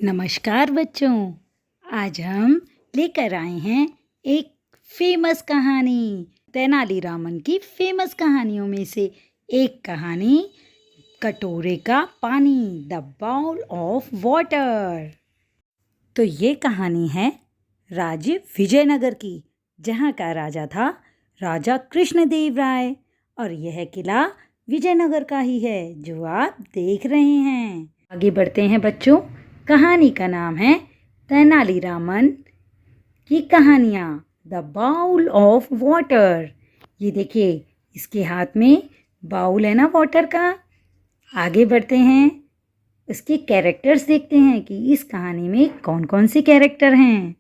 नमस्कार बच्चों। आज हम लेकर आए हैं एक फेमस कहानी, तेनालीरामन की फेमस कहानियों में से एक कहानी, कटोरे का पानी, द बाउल ऑफ वाटर। तो ये कहानी है राज्य विजयनगर की, जहाँ का राजा था राजा कृष्णदेव राय, और यह किला विजयनगर का ही है जो आप देख रहे हैं। आगे बढ़ते हैं बच्चों। कहानी का नाम है तेनालीरामन की कहानियाँ, द बाउल ऑफ वाटर। ये देखिए, इसके हाथ में बाउल है ना वाटर का। आगे बढ़ते हैं, इसके कैरेक्टर्स देखते हैं कि इस कहानी में कौन कौन से कैरेक्टर हैं।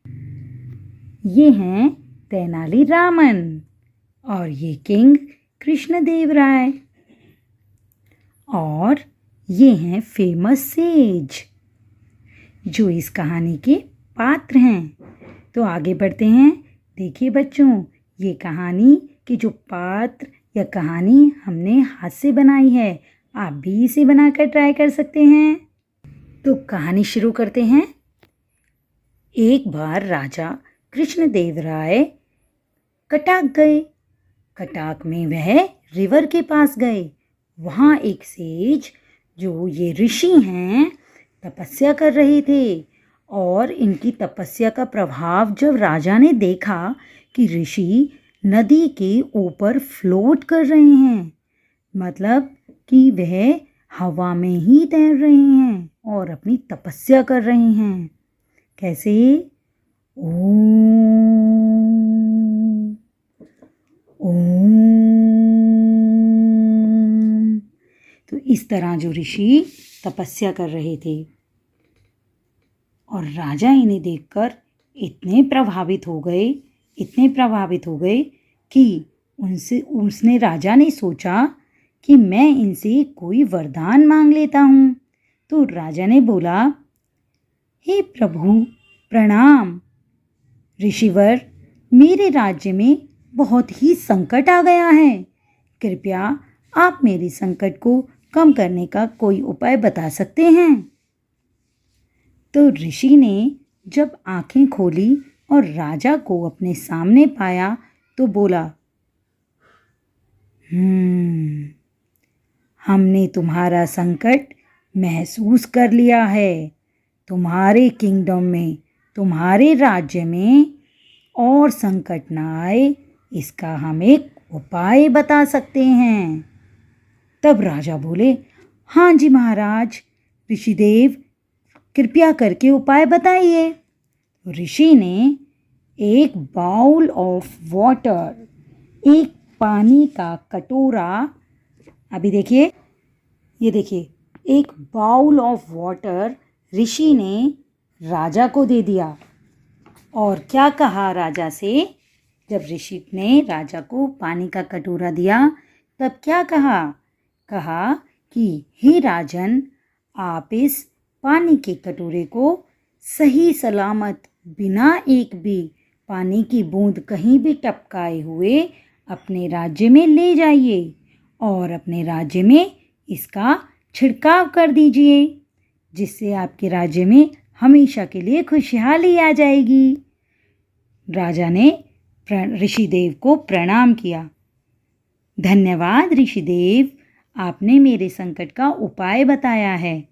ये हैं तेनालीरामन और ये किंग कृष्णदेव राय, और ये हैं फेमस सेज जो इस कहानी के पात्र हैं। तो आगे बढ़ते हैं। देखिए बच्चों, ये कहानी के जो पात्र या कहानी हमने हाथ से बनाई है, आप भी इसे बनाकर ट्राई कर सकते हैं। तो कहानी शुरू करते हैं। एक बार राजा कृष्णदेव राय कटाक गए। कटाक में वह रिवर के पास गए। वहाँ एक सेज, जो ये ऋषि हैं, तपस्या कर रहे थे, और इनकी तपस्या का प्रभाव जब राजा ने देखा कि ऋषि नदी के ऊपर फ्लोट कर रहे हैं, मतलब कि वह हवा में ही तैर रहे हैं और अपनी तपस्या कर रहे हैं। कैसे? ओम ओम। तो इस तरह जो ऋषि तपस्या कर रहे थे, और राजा इन्हें देखकर इतने प्रभावित हो गए कि राजा ने सोचा कि मैं इनसे कोई वरदान मांग लेता हूँ। तो राजा ने बोला, हे प्रभु प्रणाम। ऋषिवर, मेरे राज्य में बहुत ही संकट आ गया है। कृपया आप मेरे संकट को कम करने का कोई उपाय बता सकते हैं। तो ऋषि ने जब आंखें खोली और राजा को अपने सामने पाया तो बोला, हमने तुम्हारा संकट महसूस कर लिया है। तुम्हारे किंगडम में, तुम्हारे राज्य में और संकट ना आए, इसका हम एक उपाय बता सकते हैं। तब राजा बोले, हाँ जी महाराज, ऋषिदेव कृपया करके उपाय बताइए। ऋषि ने एक बाउल ऑफ वाटर, एक पानी का कटोरा, अभी देखिए, ये देखिए, एक बाउल ऑफ वाटर ऋषि ने राजा को दे दिया। और क्या कहा राजा से? जब ऋषि ने राजा को पानी का कटोरा दिया, तब क्या कहा? कहा कि हे राजन, आप इस पानी के कटोरे को सही सलामत, बिना एक भी पानी की बूंद कहीं भी टपकाए हुए अपने राज्य में ले जाइए, और अपने राज्य में इसका छिड़काव कर दीजिए, जिससे आपके राज्य में हमेशा के लिए खुशहाली आ जाएगी। राजा ने ऋषिदेव को प्रणाम किया। धन्यवाद ऋषिदेव, आपने मेरे संकट का उपाय बताया है।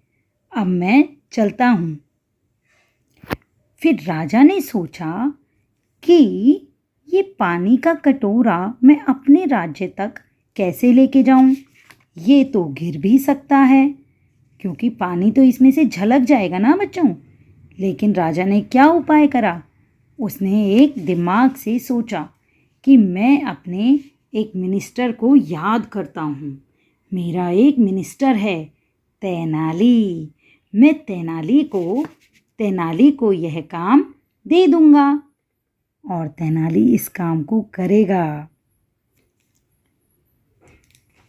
अब मैं चलता हूँ। फिर राजा ने सोचा कि ये पानी का कटोरा मैं अपने राज्य तक कैसे लेके जाऊँ? ये तो गिर भी सकता है, क्योंकि पानी तो इसमें से झलक जाएगा ना बच्चों। लेकिन राजा ने क्या उपाय करा? उसने एक दिमाग से सोचा कि मैं अपने एक मिनिस्टर को याद करता हूँ। मेरा एक मिनिस्टर है तेनाली। मैं तेनाली को यह काम दे दूंगा, और तेनाली इस काम को करेगा।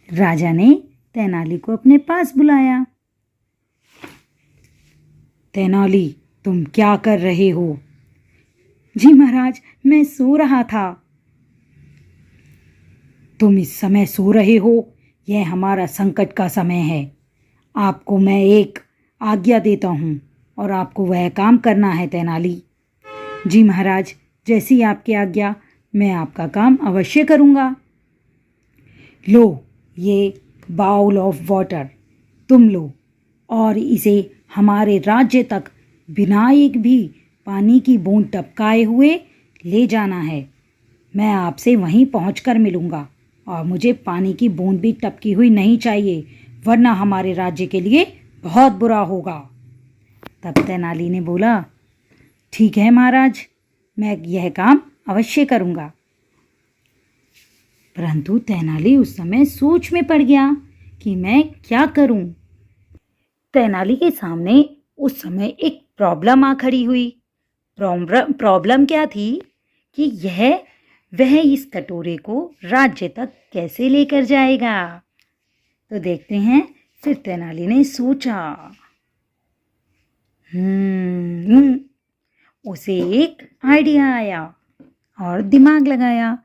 राजा ने तेनाली को अपने पास बुलाया। तेनाली, तुम क्या कर रहे हो? जी महाराज, मैं सो रहा था। तुम इस समय सो रहे हो? यह हमारा संकट का समय है। आपको मैं एक आज्ञा देता हूँ। और आपको वह काम करना है तेनाली। जी महाराज, जैसी आपकी आज्ञा, मैं आपका काम अवश्य करूँगा। लो, ये बाउल ऑफ वाटर तुम लो और इसे हमारे राज्य तक बिना एक भी पानी की बूंद टपकाए हुए ले जाना है। मैं आपसे वहीं पहुंचकर मिलूँगा और मुझे पानी की बूंद भी टपकी हुई नहीं चाहिए, वरना हमारे राज्य के लिए बहुत बुरा होगा। तब तेनाली ने बोला, ठीक है महाराज, मैं यह काम अवश्य करूँगा। परंतु तेनाली उस समय सोच में पड़ गया कि मैं क्या करूं। तेनाली के सामने उस समय एक प्रॉब्लम आ खड़ी हुई। प्रॉब्लम क्या थी कि वह इस कटोरे को राज्य तक कैसे लेकर जाएगा। तो देखते हैं, फिर तेनाली ने सोचा। उसे एक आइडिया आया और दिमाग लगाया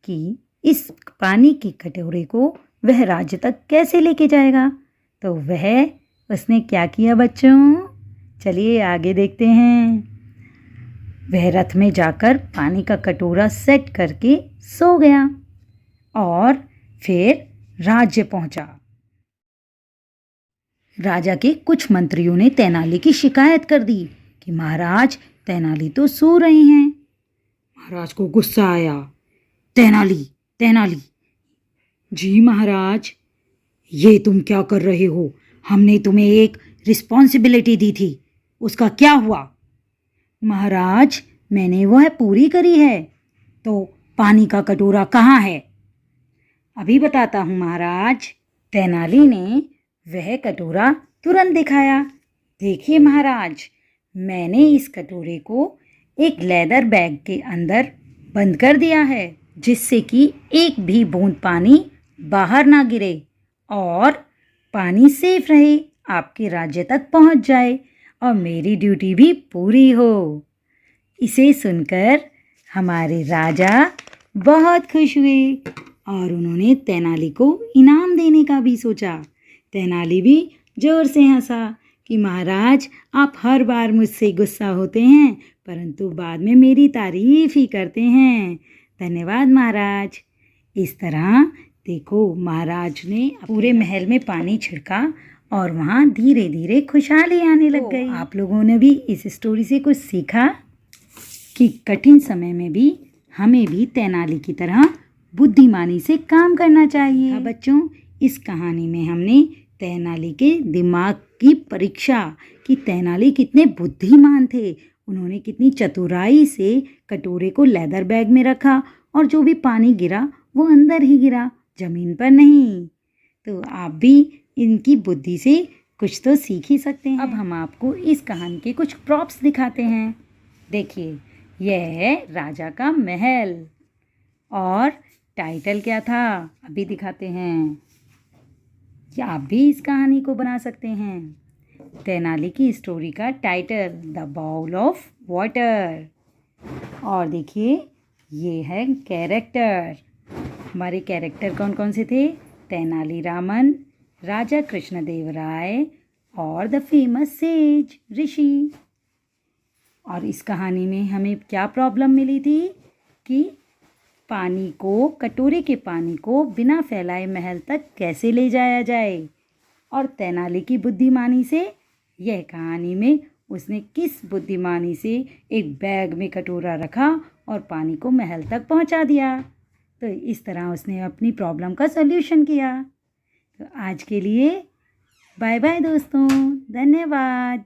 कि इस पानी के कटोरे को वह राज्य तक कैसे लेके जाएगा। तो उसने क्या किया बच्चों, चलिए आगे देखते हैं। वह रथ में जाकर पानी का कटोरा सेट करके सो गया और फिर राज्य पहुंचा। राजा के कुछ मंत्रियों ने तेनाली की शिकायत कर दी कि महाराज, तेनाली तो सो रहे हैं। महाराज को गुस्सा आया। तेनाली, जी महाराज, ये तुम क्या कर रहे हो? हमने तुम्हें एक रिस्पॉन्सिबिलिटी दी थी, उसका क्या हुआ? महाराज, मैंने वह पूरी करी है। तो पानी का कटोरा कहाँ है? अभी बताता हूँ महाराज। तेनाली ने वह कटोरा तुरंत दिखाया। देखिए महाराज, मैंने इस कटोरे को एक लेदर बैग के अंदर बंद कर दिया है, जिससे कि एक भी बूंद पानी बाहर ना गिरे और पानी सेफ रहे, आपके राज्य तक पहुंच जाए और मेरी ड्यूटी भी पूरी हो। इसे सुनकर हमारे राजा बहुत खुश हुए और उन्होंने तेनाली को इनाम देने का भी सोचा। तेनाली भी जोर से हंसा कि महाराज, आप हर बार मुझसे गुस्सा होते हैं, परंतु बाद में मेरी तारीफ ही करते हैं। धन्यवाद महाराज। इस तरह देखो, महाराज ने पूरे महल में पानी छिड़का और वहाँ धीरे धीरे खुशहाली आने लग गई। आप लोगों ने भी इस स्टोरी से कुछ सीखा कि कठिन समय में भी हमें भी तेनाली की तरह बुद्धिमानी से काम करना चाहिए। हाँ बच्चों, इस कहानी में हमने तेनाली के दिमाग की परीक्षा कि तेनाली कितने बुद्धिमान थे। उन्होंने कितनी चतुराई से कटोरे को लेदर बैग में रखा और जो भी पानी गिरा वो अंदर ही गिरा, ज़मीन पर नहीं। तो आप भी इनकी बुद्धि से कुछ तो सीख ही सकते हैं। अब हम आपको इस कहानी के कुछ प्रॉप्स दिखाते हैं। देखिए, यह है राजा का महल और टाइटल क्या था अभी दिखाते हैं। क्या आप भी इस कहानी को बना सकते हैं। तेनाली की स्टोरी का title the bowl of water. और देखिए, ये है कैरेक्टर। हमारे कैरेक्टर कौन कौन से थे? तेनाली रामन, राजा कृष्णदेवराय और द फेमस सेज ऋषि। और इस कहानी में हमें क्या प्रॉब्लम मिली थी कि कटोरे के पानी को बिना फैलाए महल तक कैसे ले जाया जाए। और तेनाली की बुद्धिमानी से, यह कहानी में उसने किस बुद्धिमानी से एक बैग में कटोरा रखा और पानी को महल तक पहुंचा दिया। तो इस तरह उसने अपनी प्रॉब्लम का सल्यूशन किया। तो आज के लिए बाय बाय दोस्तों, धन्यवाद।